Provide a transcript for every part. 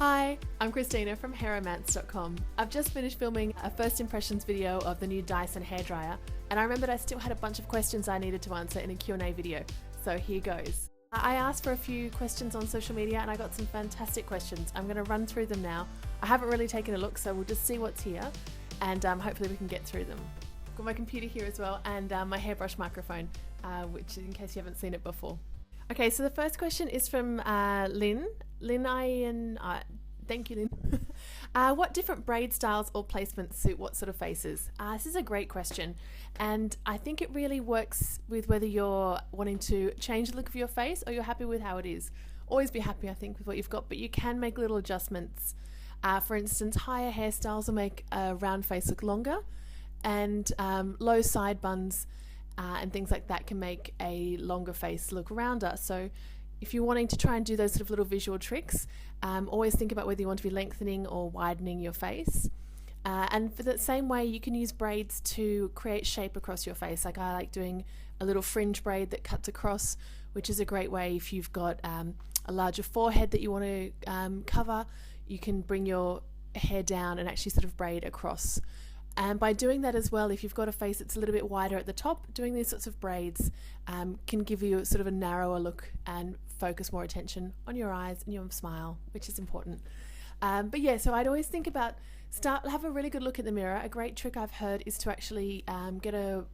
Hi, I'm Christina from hairromance.com. I've just finished filming a first impressions video of the new Dyson hairdryer, and I remembered I still had a bunch of questions I needed to answer in a Q&A video, so here goes. I asked for a few questions on social media and I got some fantastic questions. I'm going to run through them now. I haven't really taken a look, so we'll just see what's here, and hopefully we can get through them. I've got my computer here as well, and my hairbrush microphone, which in case you haven't seen it before. Okay, so the first question is from Lynn. Thank you, Lynn. What different braid styles or placements suit what sort of faces? This is a great question, and I think it really works with whether you're wanting to change the look of your face or you're happy with how it is. Always be happy, I think, with what you've got, but you can make little adjustments. For instance, higher hairstyles will make a round face look longer, and low side buns and things like that can make a longer face look rounder. So if you're wanting to try and do those sort of little visual tricks, always think about whether you want to be lengthening or widening your face. And for the same way, you can use braids to create shape across your face. Like I like doing a little fringe braid that cuts across, which is a great way if you've got a larger forehead that you want to cover. You can bring your hair down and actually sort of braid across. And by doing that as well, if you've got a face that's a little bit wider at the top, doing these sorts of braids can give you sort of a narrower look and focus more attention on your eyes and your smile, which is important. But yeah, so I'd always think about have a really good look at the mirror. A great trick I've heard is to actually get a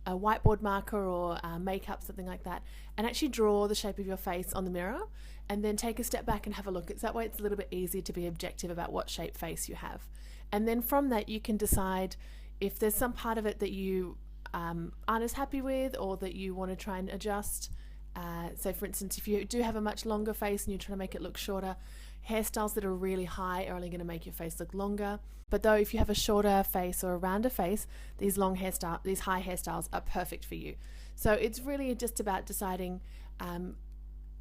whiteboard marker or makeup, something like that, and actually draw the shape of your face on the mirror and then take a step back and have a look. It's that way it's a little bit easier to be objective about what shape face you have. And then from that you can decide if there's some part of it that you aren't as happy with or that you want to try and adjust. So for instance, if you do have a much longer face and you're trying to make it look shorter, hairstyles that are really high are only going to make your face look longer. But though if you have a shorter face or a rounder face, these high hairstyles are perfect for you. So it's really just about deciding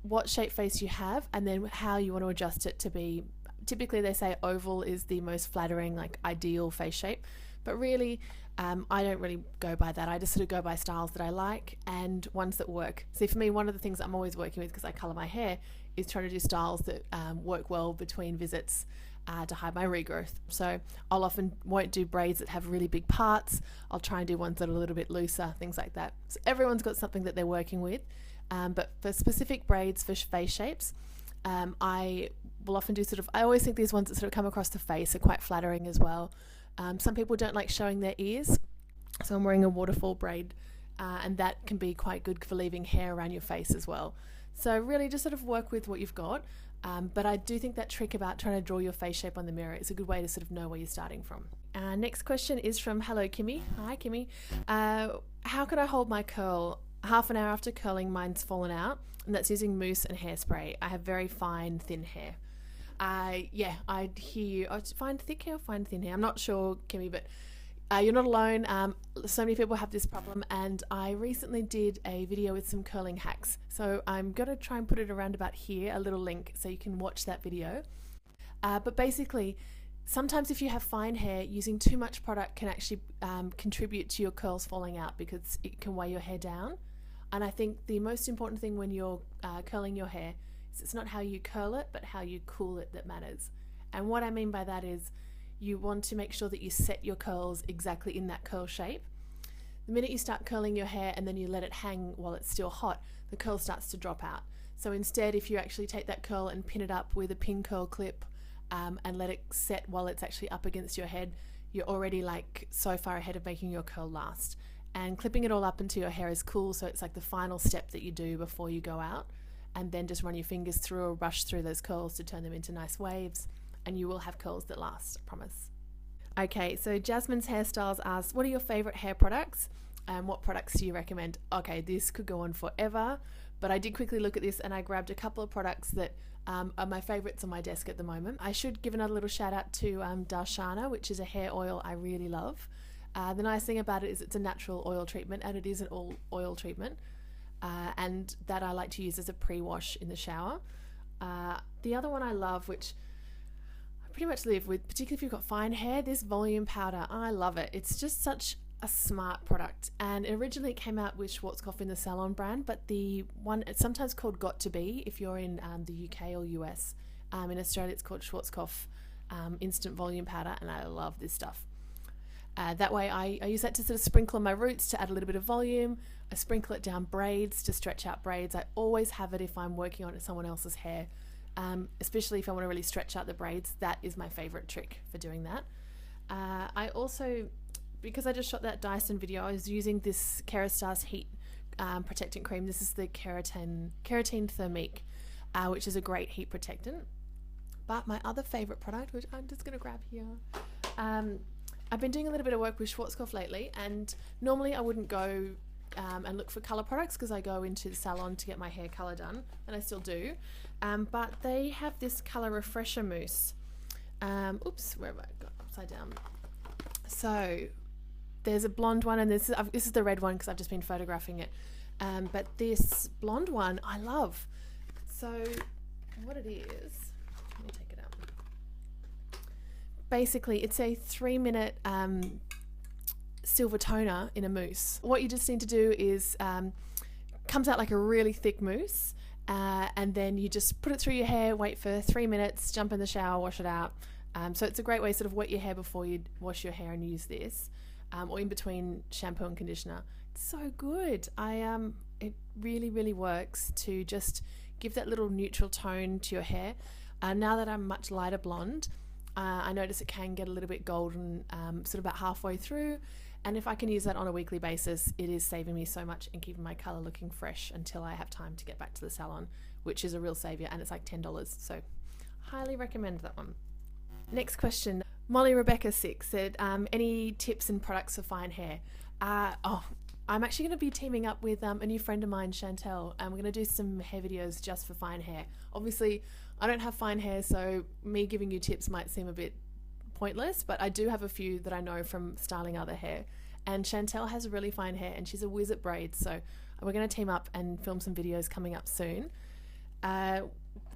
what shape face you have and then how you want to adjust it to be. Typically they say oval is the most flattering, like ideal face shape, but really I don't really go by that. I just sort of go by styles that I like and ones that work. See, for me, one of the things I'm always working with, because I colour my hair, is trying to do styles that work well between visits to hide my regrowth. So I'll often won't do braids that have really big parts. I'll try and do ones that are a little bit looser, things like that. So everyone's got something that they're working with, but for specific braids for face shapes, I will often do I always think these ones that sort of come across the face are quite flattering as well. Some people don't like showing their ears, so I'm wearing a waterfall braid, and that can be quite good for leaving hair around your face as well. So really just sort of work with what you've got, but I do think that trick about trying to draw your face shape on the mirror is a good way to sort of know where you're starting from. Next question is from Hello Kimmy. Hi Kimmy. How could I hold my curl? Half an hour after curling, mine's fallen out, and that's using mousse and hairspray. I have very fine, thin hair. Yeah, I hear you. Fine, thick hair or fine, thin hair? I'm not sure, Kimmy, but you're not alone. So many people have this problem, and I recently did a video with some curling hacks. So I'm going to try and put it around about here, a little link, so you can watch that video. But basically, sometimes if you have fine hair, using too much product can actually contribute to your curls falling out because it can weigh your hair down. And I think the most important thing when you're curling your hair is it's not how you curl it, but how you cool it that matters. And what I mean by that is you want to make sure that you set your curls exactly in that curl shape. The minute you start curling your hair and then you let it hang while it's still hot, the curl starts to drop out. So instead, if you actually take that curl and pin it up with a pin curl clip and let it set while it's actually up against your head, you're already like so far ahead of making your curl last. And clipping it all up into your hair is cool, so it's like the final step that you do before you go out, and then just run your fingers through or brush through those curls to turn them into nice waves, and you will have curls that last, I promise. Okay, so Jasmine's Hairstyles asks, what are your favourite hair products and what products do you recommend? Okay, this could go on forever, but I did quickly look at this and I grabbed a couple of products that are my favourites on my desk at the moment. I should give another little shout out to Darshana, which is a hair oil I really love. The nice thing about it is it's a natural oil treatment, and it is an all oil treatment, and that I like to use as a pre-wash in the shower. The other one I love, which I pretty much live with, particularly if you've got fine hair, this volume powder. I love it. It's just such a smart product, and originally it came out with Schwarzkopf in the Salon brand, but the one, it's sometimes called Got to Be if you're in the UK or US, In Australia, it's called Schwarzkopf instant volume powder, and I love this stuff. That way I use that to sort of sprinkle on my roots to add a little bit of volume. I sprinkle it down braids to stretch out braids. I always have it if I'm working on someone else's hair, especially if I want to really stretch out the braids. That is my favorite trick for doing that. I also, because I just shot that Dyson video, I was using this Kerastase heat protectant cream. This is the Keratin Thermique, which is a great heat protectant. But my other favorite product, which I'm just going to grab here, I've been doing a little bit of work with Schwarzkopf lately, and normally I wouldn't go and look for colour products because I go into the salon to get my hair colour done, and I still do. But they have this colour refresher mousse. Oops, where have I got upside down? So there's a blonde one, and this is the red one because I've just been photographing it. But this blonde one I love. So what it is, let me take it out. Basically, it's a 3-minute silver toner in a mousse. What you just need to do is comes out like a really thick mousse, and then you just put it through your hair, wait for 3 minutes, jump in the shower, wash it out. So it's a great way to sort of wet your hair before you wash your hair and use this, or in between shampoo and conditioner. It's so good. It really, really works to just give that little neutral tone to your hair. Now that I'm much lighter blonde, I notice it can get a little bit golden sort of about halfway through, and if I can use that on a weekly basis, it is saving me so much and keeping my colour looking fresh until I have time to get back to the salon, which is a real saviour, and it's like $10, so highly recommend that one. Next question, Molly Rebecca 6 said, any tips and products for fine hair? I'm actually going to be teaming up with a new friend of mine, Chantel, and we're going to do some hair videos just for fine hair. Obviously, I don't have fine hair, so me giving you tips might seem a bit pointless, but I do have a few that I know from styling other hair. And Chantel has really fine hair, and she's a whiz at braids, so we're going to team up and film some videos coming up soon.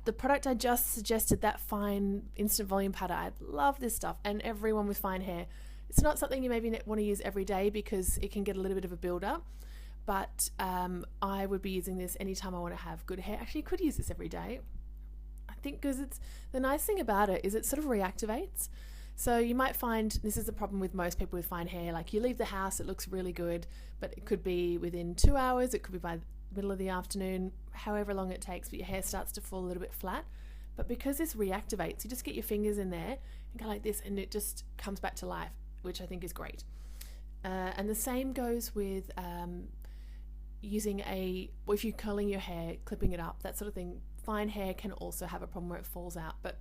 The product I just suggested, that fine instant volume powder, I love this stuff, and everyone with fine hair. It's not something you maybe want to use every day because it can get a little bit of a build-up, but I would be using this anytime I want to have good hair. Actually, you could use this every day, I think, because the nice thing about it is it sort of reactivates. So you might find this is the problem with most people with fine hair. Like, you leave the house, it looks really good, but it could be within 2 hours, it could be by the middle of the afternoon, however long it takes, but your hair starts to fall a little bit flat. But because this reactivates, you just get your fingers in there and go like this, and it just comes back to life, which I think is great. And the same goes with using if you're curling your hair, clipping it up, that sort of thing. Fine hair can also have a problem where it falls out, but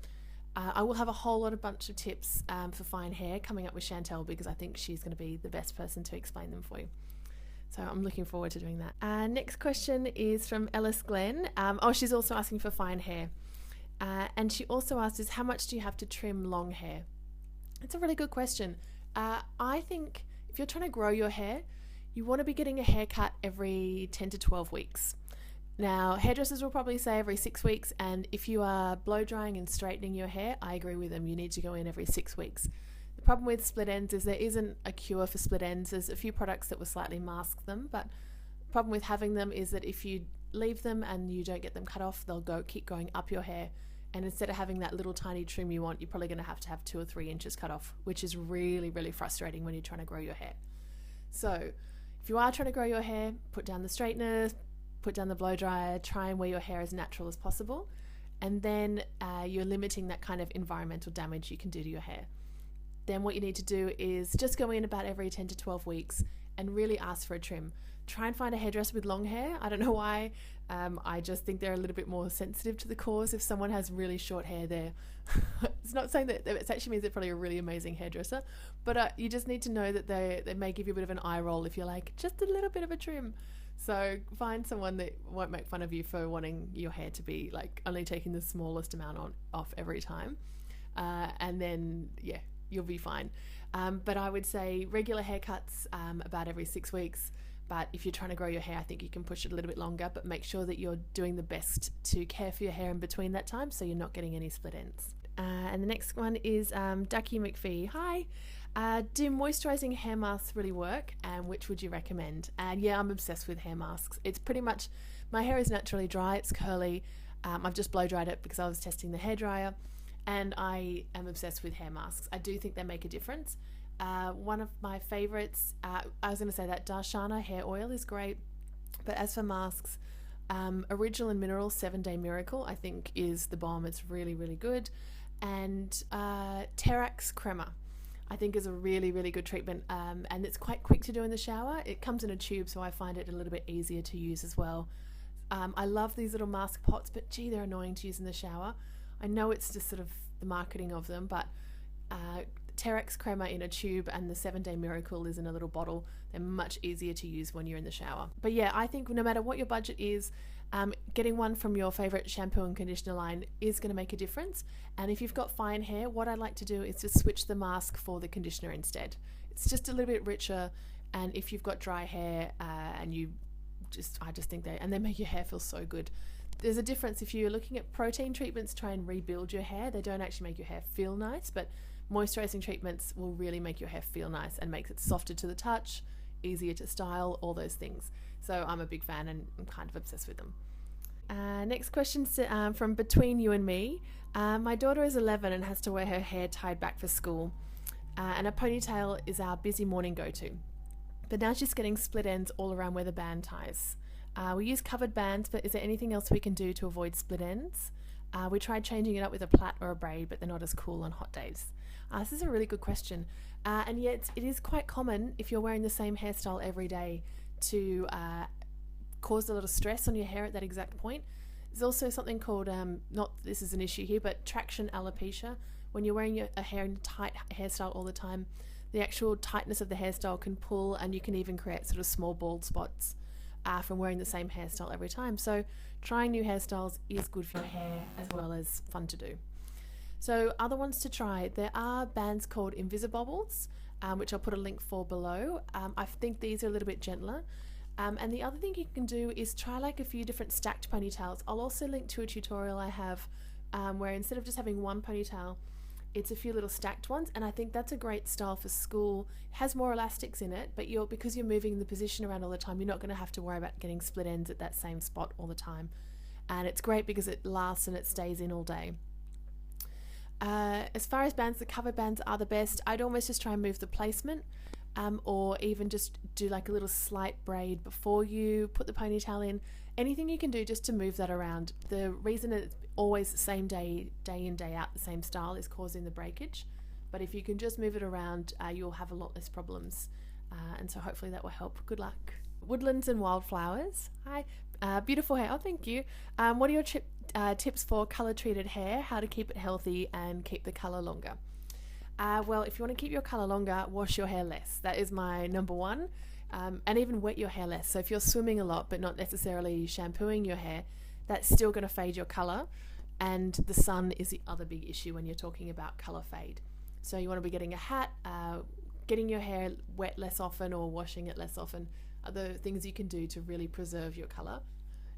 I will have a whole bunch of tips for fine hair coming up with Chantel, because I think she's going to be the best person to explain them for you. So I'm looking forward to doing that. Next question is from Ellis Glenn. She's also asking for fine hair. And she also asked how much do you have to trim long hair? It's a really good question. I think if you're trying to grow your hair, you want to be getting a haircut every 10 to 12 weeks. Now, hairdressers will probably say every 6 weeks, and if you are blow drying and straightening your hair, I agree with them. You need to go in every 6 weeks. The problem with split ends is there isn't a cure for split ends. There's a few products that will slightly mask them, but the problem with having them is that if you leave them and you don't get them cut off, they'll keep going up your hair. And instead of having that little tiny trim you want, you're probably going to have 2 or 3 inches cut off, which is really, really frustrating when you're trying to grow your hair. So if you are trying to grow your hair, put down the straightener, put down the blow dryer, try and wear your hair as natural as possible. And then you're limiting that kind of environmental damage you can do to your hair. Then what you need to do is just go in about every 10 to 12 weeks and really ask for a trim. Try and find a hairdresser with long hair. I don't know why. I just think they're a little bit more sensitive to the cause. If someone has really short hair there, it's not saying that it actually means they're probably a really amazing hairdresser, but you just need to know that they may give you a bit of an eye roll if you're like, just a little bit of a trim. So find someone that won't make fun of you for wanting your hair to be like only taking the smallest amount off every time. And then, yeah, you'll be fine. But I would say regular haircuts about every 6 weeks. But if you're trying to grow your hair, I think you can push it a little bit longer, but make sure that you're doing the best to care for your hair in between that time so you're not getting any split ends. And the next one is Ducky McPhee. Hi. Do moisturizing hair masks really work, and which would you recommend? And yeah, I'm obsessed with hair masks. It's pretty much, my hair is naturally dry, it's curly, I've just blow dried it because I was testing the hairdryer, and I am obsessed with hair masks. I do think they make a difference. One of my favorites, I was going to say that Darshana hair oil is great, but as for masks, Original and Mineral 7-Day Miracle I think is the bomb. It's really, really good. And Terax Crema I think is a really, really good treatment, and it's quite quick to do in the shower. It comes in a tube, so I find it a little bit easier to use as well. I love these little mask pots, but gee, they're annoying to use in the shower. I know it's just sort of the marketing of them, but Terax Crema in a tube and the 7-Day Miracle is in a little bottle. They're much easier to use when you're in the shower. But yeah, I think no matter what your budget is, getting one from your favorite shampoo and conditioner line is going to make a difference. And if you've got fine hair, what I like to do is just switch the mask for the conditioner instead. It's just a little bit richer, and if you've got dry hair and I just think they make your hair feel so good. There's a difference if you're looking at protein treatments to try and rebuild your hair. They don't actually make your hair feel nice, but moisturizing treatments will really make your hair feel nice and makes it softer to the touch, easier to style, all those things. So I'm a big fan and I'm kind of obsessed with them. Next question from Between You and Me. My daughter is 11 and has to wear her hair tied back for school, and a ponytail is our busy morning go-to. But now she's getting split ends all around where the band ties. We use covered bands, but is there anything else we can do to avoid split ends? We tried changing it up with a plait or a braid, but they're not as cool on hot days. This is a really good question. And yet it is quite common if you're wearing the same hairstyle every day to cause a lot of stress on your hair at that exact point. There's also something called, not this is an issue here, but traction alopecia. When you're wearing a hair in a tight hairstyle all the time, the actual tightness of the hairstyle can pull, and you can even create sort of small bald spots from wearing the same hairstyle every time. So trying new hairstyles is good for your hair as well as fun to do. So other ones to try, there are bands called Invisibobbles, which I'll put a link for below. I think these are a little bit gentler. And the other thing you can do is try like a few different stacked ponytails. I'll also link to a tutorial I have where instead of just having one ponytail, it's a few little stacked ones, and I think that's a great style for school. It has more elastics in it, but because you're moving the position around all the time, you're not going to have to worry about getting split ends at that same spot all the time. And it's great because it lasts and it stays in all day. As far as bands, the cover bands are the best. I'd almost just try and move the placement, or even just do like a little slight braid before you put the ponytail in. Anything you can do just to move that around. The reason it's always the same day in, day out, the same style is causing the breakage. But if you can just move it around, you'll have a lot less problems. And so hopefully that will help. Good luck. Woodlands and Wildflowers. Hi. Beautiful hair. Oh, thank you. What are your tips for color-treated hair? How to keep it healthy and keep the color longer? Well, if you want to keep your color longer, wash your hair less. That is my number one. And even wet your hair less. So if you're swimming a lot but not necessarily shampooing your hair, that's still going to fade your color. And the sun is the other big issue when you're talking about color fade. So you want to be getting a hat, getting your hair wet less often or washing it less often are the things you can do to really preserve your color.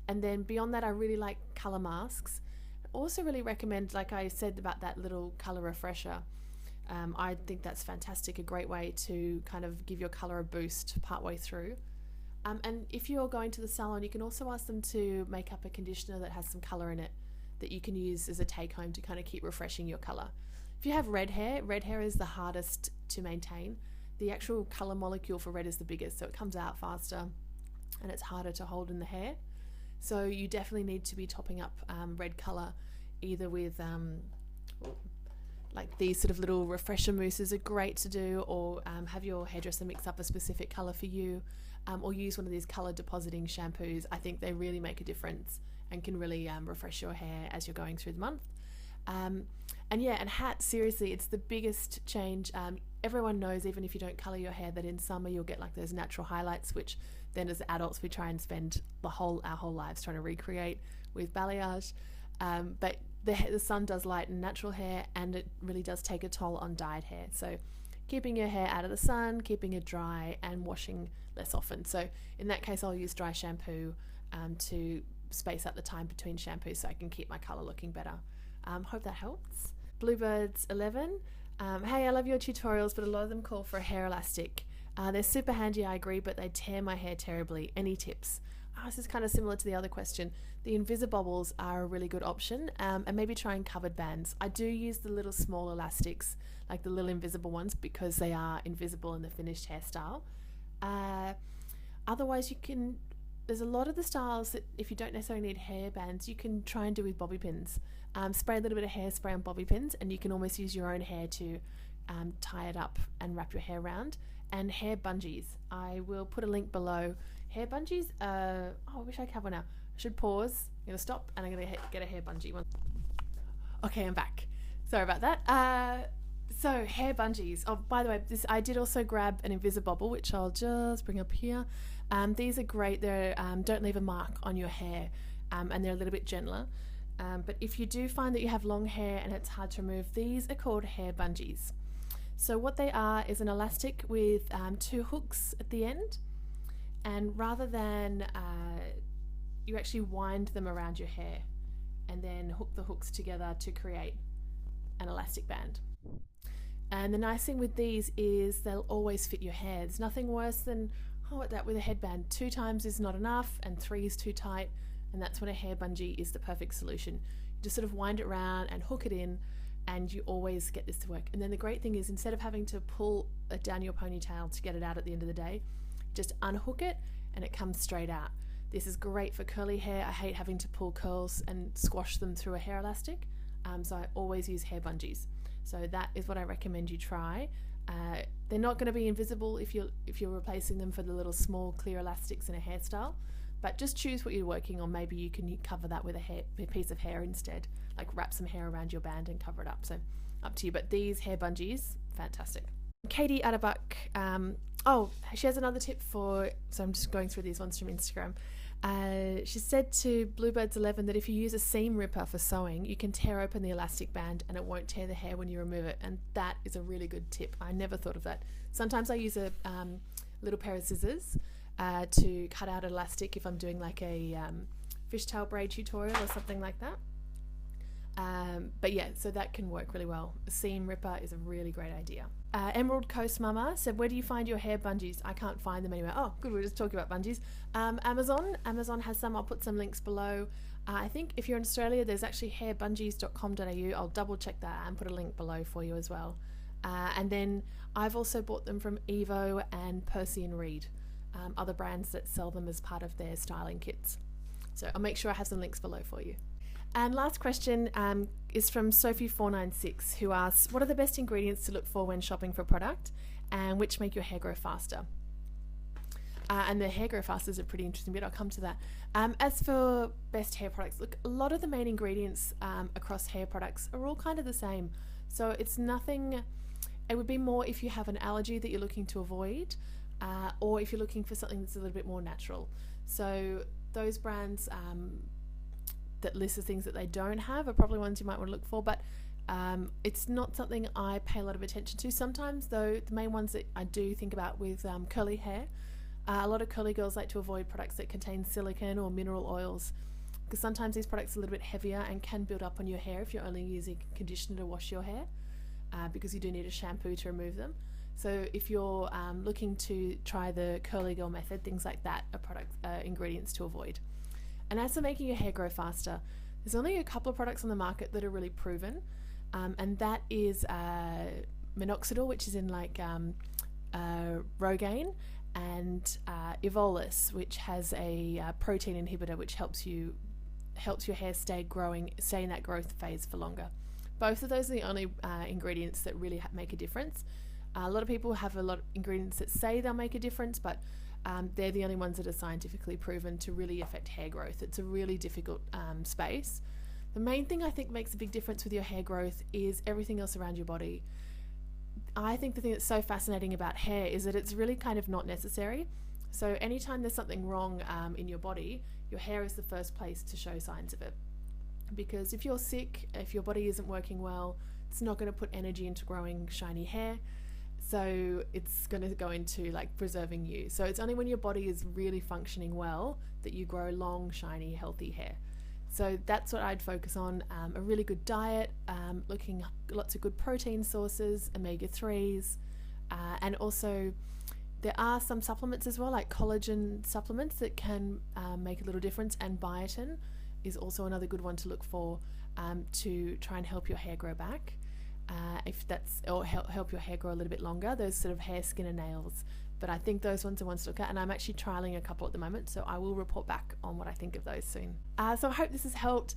And then beyond that, I really like color masks. I also really recommend, like I said about that little color refresher, I think that's fantastic, a great way to kind of give your color a boost partway through. And if you're going to the salon, you can also ask them to make up a conditioner that has some color in it that you can use as a take home to kind of keep refreshing your color. If you have red hair is the hardest to maintain. The actual color molecule for red is the biggest, so it comes out faster and it's harder to hold in the hair. So you definitely need to be topping up red color either with like these sort of little refresher mousses are great to do, or have your hairdresser mix up a specific color for you, or use one of these color depositing shampoos. I think they really make a difference and can really refresh your hair as you're going through the month. And hats, seriously, it's the biggest change. Everyone knows, even if you don't color your hair, that in summer you'll get like those natural highlights, which then as adults we try and spend our whole lives trying to recreate with balayage. But the sun does lighten natural hair, and it really does take a toll on dyed hair. So keeping your hair out of the sun, keeping it dry, and washing less often. So in that case, I'll use dry shampoo to space out the time between shampoos so I can keep my color looking better. Hope that helps. Bluebirds 11. Hey, I love your tutorials, but a lot of them call for a hair elastic. They're super handy, I agree, but they tear my hair terribly. Any tips? this is kind of similar to the other question. The Invisibobbles are a really good option, and maybe trying covered bands. I do use the little small elastics, like the little invisible ones, because they are invisible in the finished hairstyle. Otherwise, there's a lot of the styles that if you don't necessarily need hair bands, you can try and do with bobby pins. Spray a little bit of hairspray on bobby pins, and you can almost use your own hair to tie it up and wrap your hair around. And hair bungees. I will put a link below. Hair bungees, I wish I could have one now. I should pause. I'm going to stop and I'm going to get a hair bungee one. Okay, I'm back. Sorry about that. So hair bungees. Oh, by the way, I did also grab an Invisibobble, which I'll just bring up here. These are great. They don't leave a mark on your hair, and they're a little bit gentler. But if you do find that you have long hair and it's hard to remove, these are called hair bungees. So what they are is an elastic with 2 hooks at the end, and rather than you actually wind them around your hair and then hook the hooks together to create an elastic band. And the nice thing with these is they'll always fit your hair. There's nothing worse than that with a headband. 2 times is not enough and 3 is too tight, and that's when a hair bungee is the perfect solution. You just sort of wind it around and hook it in, and you always get this to work. And then the great thing is, instead of having to pull it down your ponytail to get it out at the end of the day, just unhook it and it comes straight out. This is great for curly hair. I hate having to pull curls and squash them through a hair elastic, so I always use hair bungees. So that is what I recommend you try. They're not going to be invisible if you're replacing them for the little small clear elastics in a hairstyle, but just choose what you're working on. Maybe you can cover that with a piece of hair instead, like wrap some hair around your band and cover it up. So up to you, but these hair bungees, fantastic. Katie Atterbuck, she has another tip so I'm just going through these ones from Instagram. She said to Bluebirds11 that if you use a seam ripper for sewing, you can tear open the elastic band and it won't tear the hair when you remove it, and that is a really good tip. I never thought of that. Sometimes I use a little pair of scissors to cut out elastic if I'm doing like a fishtail braid tutorial or something like that. But yeah, so that can work really well. A seam ripper is a really great idea. Emerald Coast Mama said, where do you find your hair bungees? I can't find them anywhere. Oh, good, we're just talking about bungees. Amazon has some. I'll put some links below. I think if you're in Australia, there's actually hairbungees.com.au. I'll double check that and put a link below for you as well. And then I've also bought them from Evo and Percy and Reed, other brands that sell them as part of their styling kits. So I'll make sure I have some links below for you. And last question is from Sophie496, who asks, what are the best ingredients to look for when shopping for product, and which make your hair grow faster? And the hair grow faster is a pretty interesting bit. I'll come to that. As for best hair products, look, a lot of the main ingredients across hair products are all kind of the same. So it's nothing, it would be more if you have an allergy that you're looking to avoid, or if you're looking for something that's a little bit more natural. So those brands that list the things that they don't have are probably ones you might want to look for, but it's not something I pay a lot of attention to. Sometimes though, the main ones that I do think about with curly hair, a lot of curly girls like to avoid products that contain silicone or mineral oils, because sometimes these products are a little bit heavier and can build up on your hair if you're only using conditioner to wash your hair, because you do need a shampoo to remove them. So if you're looking to try the curly girl method, things like that are ingredients to avoid. And as for making your hair grow faster, there's only a couple of products on the market that are really proven, and that is minoxidil, which is in like Rogaine, and Evolus, which has a protein inhibitor which helps your hair stay in that growth phase for longer. Both of those are the only ingredients that really make a difference. A lot of people have a lot of ingredients that say they'll make a difference, but they're the only ones that are scientifically proven to really affect hair growth. It's a really difficult space. The main thing I think makes a big difference with your hair growth is everything else around your body. I think the thing that's so fascinating about hair is that it's really kind of not necessary. So anytime there's something wrong in your body, your hair is the first place to show signs of it. Because if you're sick, if your body isn't working well, it's not going to put energy into growing shiny hair. So it's going to go into like preserving you. So it's only when your body is really functioning well that you grow long, shiny, healthy hair. So that's what I'd focus on. A really good diet, looking at lots of good protein sources, omega-3s, and also There are some supplements as well, like collagen supplements that can make a little difference, and biotin is also another good one to look for to try and help your hair grow back. Or help your hair grow a little bit longer, those sort of hair, skin and nails. But I think those ones are ones to look at, and I'm actually trialing a couple at the moment, so I will report back on what I think of those soon. So I hope this has helped.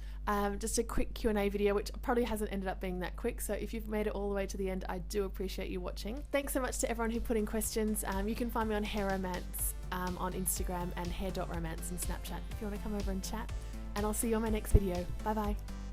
Just a quick Q&A video, which probably hasn't ended up being that quick, so if you've made it all the way to the end, I do appreciate you watching. Thanks so much to everyone who put in questions. You can find me on Hair Romance on Instagram and hair.romance on Snapchat if you want to come over and chat, and I'll see you on my next video. Bye bye.